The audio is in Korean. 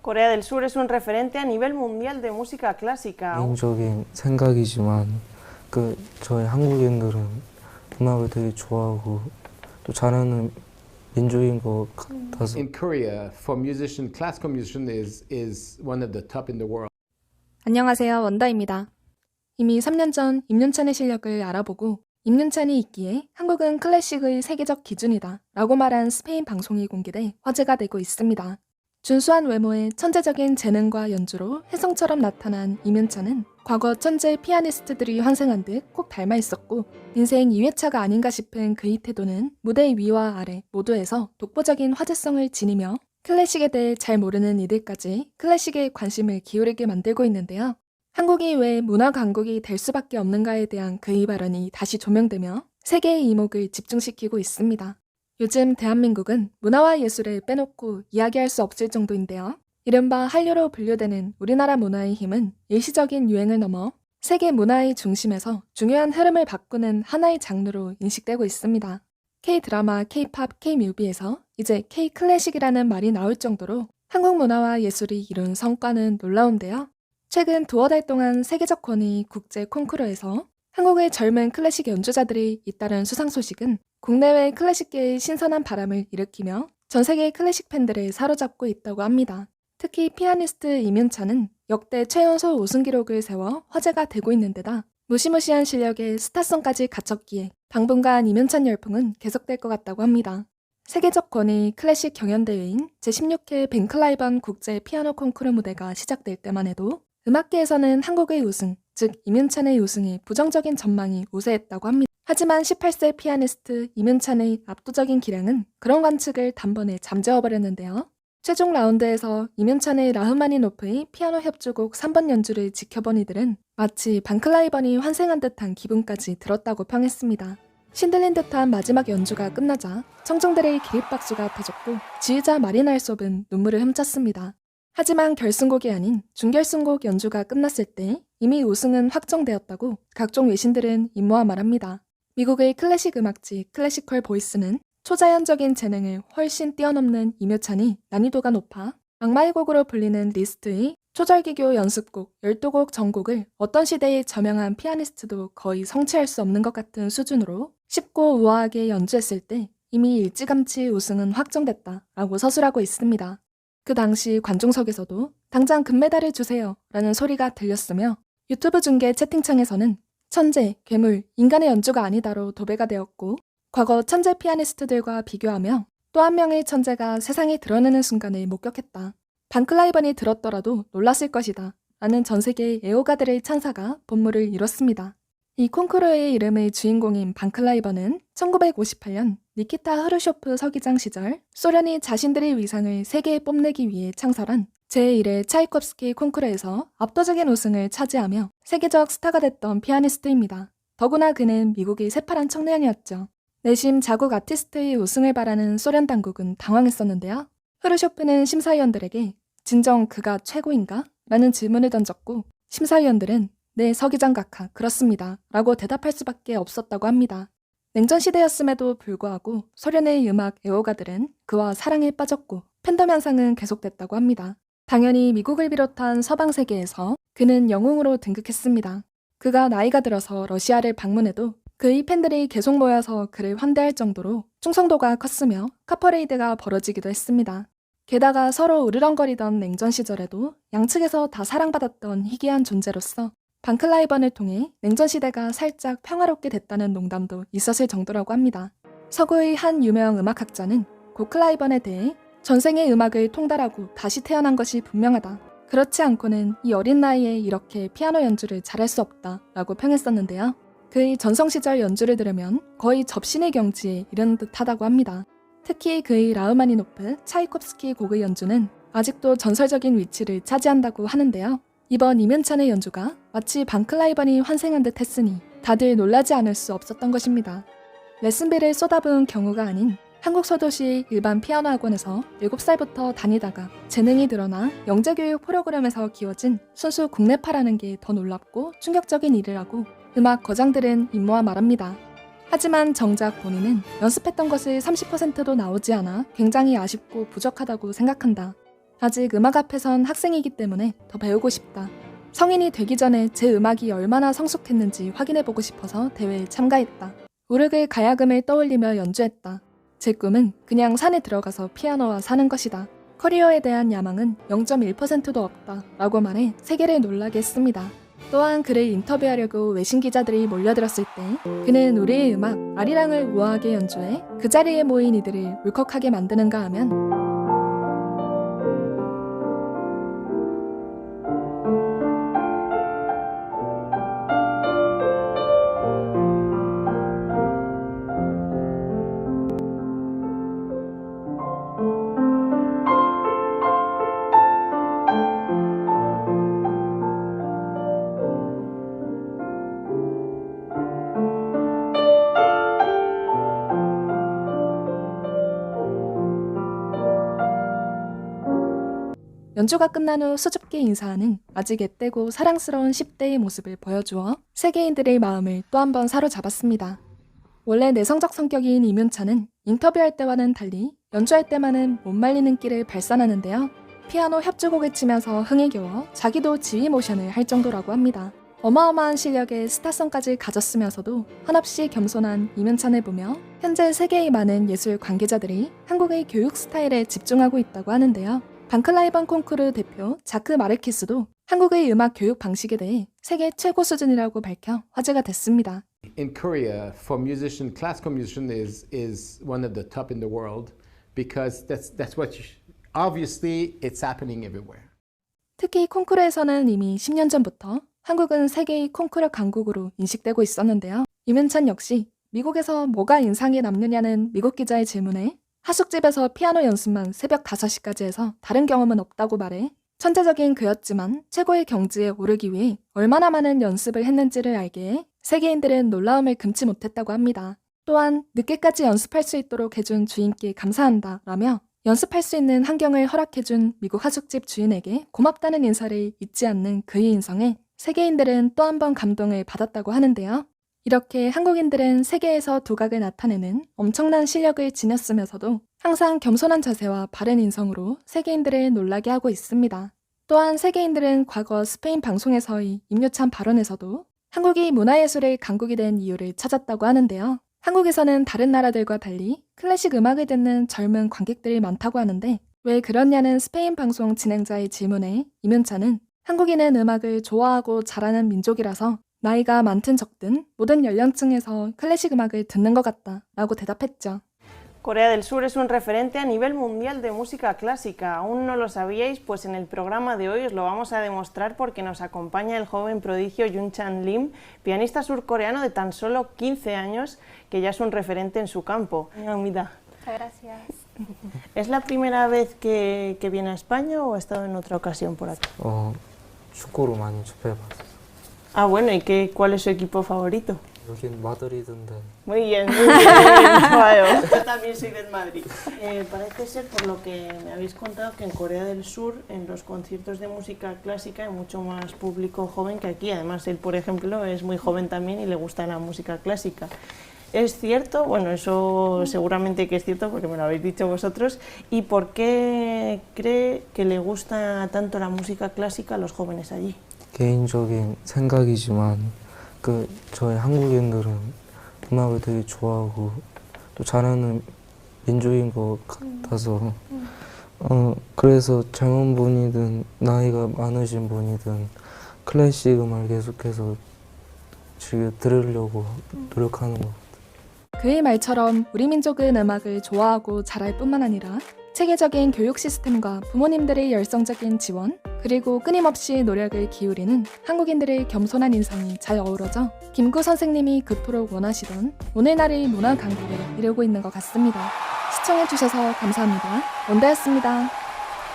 Corea del Sur es un referente a nivel mundial de música clásica. 개인적인 생각이지만 저희 한국인들은 음악을 되게 좋아하고 또 잘하는 민족인 것 같아서 In Korea, for musician, classical musician is one of the top in the world. 안녕하세요, 원다입니다. 이미 3년 전 임윤찬의 실력을 알아보고 임윤찬이 있기에 한국은 클래식의 세계적 기준이다 라고 말한 스페인 방송이 공개돼 화제가 되고 있습니다. 준수한 외모에 천재적인 재능과 연주로 혜성처럼 나타난 임윤찬은 과거 천재 피아니스트들이 환생한 듯 꼭 닮아 있었고 인생 2회차가 아닌가 싶은 그의 태도는 무대 위와 아래 모두에서 독보적인 화제성을 지니며 클래식에 대해 잘 모르는 이들까지 클래식에 관심을 기울이게 만들고 있는데요. 한국이 왜 문화 강국이 될 수밖에 없는가에 대한 그의 발언이 다시 조명되며 세계의 이목을 집중시키고 있습니다. 요즘 대한민국은 문화와 예술을 빼놓고 이야기할 수 없을 정도인데요. 이른바 한류로 분류되는 우리나라 문화의 힘은 일시적인 유행을 넘어 세계 문화의 중심에서 중요한 흐름을 바꾸는 하나의 장르로 인식되고 있습니다. K-드라마, K-팝, K-뮤비에서 이제 K-클래식이라는 말이 나올 정도로 한국 문화와 예술이 이룬 성과는 놀라운데요. 최근 두어 달 동안 세계적 권위 국제 콩쿠르에서 한국의 젊은 클래식 연주자들이 잇따른 수상 소식은 국내외 클래식계의 신선한 바람을 일으키며 전 세계 클래식 팬들을 사로잡고 있다고 합니다. 특히 피아니스트 임윤찬은 역대 최연소 우승 기록을 세워 화제가 되고 있는 데다 무시무시한 실력에 스타성까지 갖췄기에 당분간 임윤찬 열풍은 계속될 것 같다고 합니다. 세계적 권위 클래식 경연대회인 제16회 벤클라이번 국제 피아노 콩쿠르 무대가 시작될 때만 해도 음악계에서는 한국의 우승, 즉 임윤찬의 우승에 부정적인 전망이 우세했다고 합니다. 하지만 18세 피아니스트 임윤찬의 압도적인 기량은 그런 관측을 단번에 잠재워버렸는데요. 최종 라운드에서 임윤찬의 라흐마니노프의 피아노 협주곡 3번 연주를 지켜본 이들은 마치 반클라이번이 환생한 듯한 기분까지 들었다고 평했습니다. 신들린 듯한 마지막 연주가 끝나자 청중들의 기립박수가 터졌고 지휘자 마린 알솝은 눈물을 훔쳤습니다. 하지만 결승곡이 아닌 준결승곡 연주가 끝났을 때 이미 우승은 확정되었다고 각종 외신들은 임모아 말합니다. 미국의 클래식 음악지 클래시컬 보이스는 초자연적인 재능을 훨씬 뛰어넘는 임윤찬이 난이도가 높아 악마의 곡으로 불리는 리스트의 초절기교 연습곡 12곡 전곡을 어떤 시대의 저명한 피아니스트도 거의 성취할 수 없는 것 같은 수준으로 쉽고 우아하게 연주했을 때 이미 일찌감치 우승은 확정됐다라고 서술하고 있습니다. 그 당시 관중석에서도 당장 금메달을 주세요 라는 소리가 들렸으며 유튜브 중계 채팅창에서는 천재, 괴물, 인간의 연주가 아니다로 도배가 되었고 과거 천재 피아니스트들과 비교하며 또 한 명의 천재가 세상에 드러내는 순간을 목격했다. 반클라이번이 들었더라도 놀랐을 것이다 라는 전세계의 애호가들의 찬사가 본물을 이뤘습니다. 이 콩쿠르의 이름의 주인공인 반클라이번은 1958년 니키타 흐르쇼프 서기장 시절 소련이 자신들의 위상을 세계에 뽐내기 위해 창설한 제1회 차이콥스키 콩쿠르에서 압도적인 우승을 차지하며 세계적 스타가 됐던 피아니스트입니다. 더구나 그는 미국의 새파란 청년이었죠. 내심 자국 아티스트의 우승을 바라는 소련 당국은 당황했었는데요. 흐르쇼프는 심사위원들에게 진정 그가 최고인가? 라는 질문을 던졌고 심사위원들은 네, 서기장 각하, 그렇습니다. 라고 대답할 수밖에 없었다고 합니다. 냉전 시대였음에도 불구하고 소련의 음악 애호가들은 그와 사랑에 빠졌고 팬덤 현상은 계속됐다고 합니다. 당연히 미국을 비롯한 서방 세계에서 그는 영웅으로 등극했습니다. 그가 나이가 들어서 러시아를 방문해도 그의 팬들이 계속 모여서 그를 환대할 정도로 충성도가 컸으며 카퍼레이드가 벌어지기도 했습니다. 게다가 서로 으르렁거리던 냉전 시절에도 양측에서 다 사랑받았던 희귀한 존재로서 반클라이번을 통해 냉전 시대가 살짝 평화롭게 됐다는 농담도 있었을 정도라고 합니다. 서구의 한 유명 음악학자는 고클라이번에 대해 전생의 음악을 통달하고 다시 태어난 것이 분명하다. 그렇지 않고는 이 어린 나이에 이렇게 피아노 연주를 잘할 수 없다 라고 평했었는데요. 그의 전성 시절 연주를 들으면 거의 접신의 경지에 이르는 듯하다고 합니다. 특히 그의 라흐마니노프, 차이콥스키 곡의 연주는 아직도 전설적인 위치를 차지한다고 하는데요. 이번 임윤찬의 연주가 마치 반클라이번이 환생한 듯 했으니 다들 놀라지 않을 수 없었던 것입니다. 레슨비를 쏟아부은 경우가 아닌 한국 소도시 일반 피아노 학원에서 7살부터 다니다가 재능이 드러나 영재교육 프로그램에서 기워진 순수 국내파라는 게 더 놀랍고 충격적인 일이라고 음악 거장들은 임모아 말합니다. 하지만 정작 본인은 연습했던 것의 30%도 나오지 않아 굉장히 아쉽고 부족하다고 생각한다. 아직 음악 앞에선 학생이기 때문에 더 배우고 싶다. 성인이 되기 전에 제 음악이 얼마나 성숙했는지 확인해보고 싶어서 대회에 참가했다. 우르글 가야금을 떠올리며 연주했다. 제 꿈은 그냥 산에 들어가서 피아노와 사는 것이다. 커리어에 대한 야망은 0.1%도 없다 라고 말해 세계를 놀라게 했습니다. 또한 그를 인터뷰하려고 외신 기자들이 몰려들었을 때 그는 우리의 음악 아리랑을 우아하게 연주해 그 자리에 모인 이들을 울컥하게 만드는가 하면 연주가 끝난 후 수줍게 인사하는 아직 앳되고 사랑스러운 10대의 모습을 보여주어 세계인들의 마음을 또 한 번 사로잡았습니다. 원래 내성적 성격인 임윤찬은 인터뷰할 때와는 달리 연주할 때만은 못 말리는 끼를 발산하는데요. 피아노 협주곡을 치면서 흥에 겨워 자기도 지휘 모션을 할 정도라고 합니다. 어마어마한 실력에 스타성까지 가졌으면서도 한없이 겸손한 임윤찬을 보며 현재 세계의 많은 예술 관계자들이 한국의 교육 스타일에 집중하고 있다고 하는데요. 방클라이번 콩쿠르 대표 자크 마르키스도 한국의 음악 교육 방식에 대해 세계 최고 수준이라고 밝혀 화제가 됐습니다. In Korea, for musician, classical musician is one of the top in the world because that's what obviously it's happening everywhere. 특히 콩쿠르에서는 이미 10년 전부터 한국은 세계의 콩쿠르 강국으로 인식되고 있었는데요. 임윤찬 역시 미국에서 뭐가 인상에 남느냐는 미국 기자의 질문에 하숙집에서 피아노 연습만 새벽 5시까지 해서 다른 경험은 없다고 말해 천재적인 그였지만 최고의 경지에 오르기 위해 얼마나 많은 연습을 했는지를 알게 해 세계인들은 놀라움을 금치 못했다고 합니다. 또한 늦게까지 연습할 수 있도록 해준 주인께 감사한다 라며 연습할 수 있는 환경을 허락해준 미국 하숙집 주인에게 고맙다는 인사를 잊지 않는 그의 인성에 세계인들은 또 한 번 감동을 받았다고 하는데요. 이렇게 한국인들은 세계에서 두각을 나타내는 엄청난 실력을 지녔으면서도 항상 겸손한 자세와 바른 인성으로 세계인들을 놀라게 하고 있습니다. 또한 세계인들은 과거 스페인 방송에서의 임유찬 발언에서도 한국이 문화예술의 강국이 된 이유를 찾았다고 하는데요. 한국에서는 다른 나라들과 달리 클래식 음악을 듣는 젊은 관객들이 많다고 하는데 왜 그러냐는 스페인 방송 진행자의 질문에 임윤찬은 한국인은 음악을 좋아하고 잘하는 민족이라서 나이가 많든 적든 모든 연령층에서 클래식 음악을 듣는 것 같다 라고 대답했죠. Corea del Sur es un referente a nivel mundial de música clásica. ¿Aún no lo sabíais? Pues en el programa de hoy os lo vamos a demostrar porque nos acompaña el joven prodigio Yoon-chan Lim, pianista surcoreano de tan solo 15 años, que ya es un referente en su campo. Muchas gracias. ¿Es la primera vez que viene a España o ha estado en otra ocasión por aquí? 축구로 많이 접해봤어요. Ah, bueno, ¿y cuál es su equipo favorito? 여긴 마드리드인데. Muy bien, muy bien. Vale, yo también soy del Madrid. Parece ser, por lo que me habéis contado, que en Corea del Sur, en los conciertos de música clásica, hay mucho más público joven que aquí. Además, él, por ejemplo, es muy joven también y le gusta la música clásica. ¿Es cierto? Bueno, eso seguramente que es cierto porque me lo habéis dicho vosotros. ¿Y por qué cree que le gusta tanto la música clásica a los jóvenes allí? 개인적인 생각이지만 저희 한국인들은 음악을 되게 좋아하고 또 잘하는 민족인 것 같아서 그래서 젊은 분이든 나이가 많으신 분이든 클래식 음악을 계속해서 즐겨 들으려고 노력하는 것 같아요. 그의 말처럼 우리 민족은 음악을 좋아하고 잘할 뿐만 아니라 체계적인 교육 시스템과 부모님들의 열성적인 지원, 그리고 끊임없이 노력을 기울이는 한국인들의 겸손한 인성이 잘 어우러져 김구 선생님이 그토록 원하시던 오늘날의 문화 강국에 이르고 있는 것 같습니다. 시청해주셔서 감사합니다. 원다였습니다.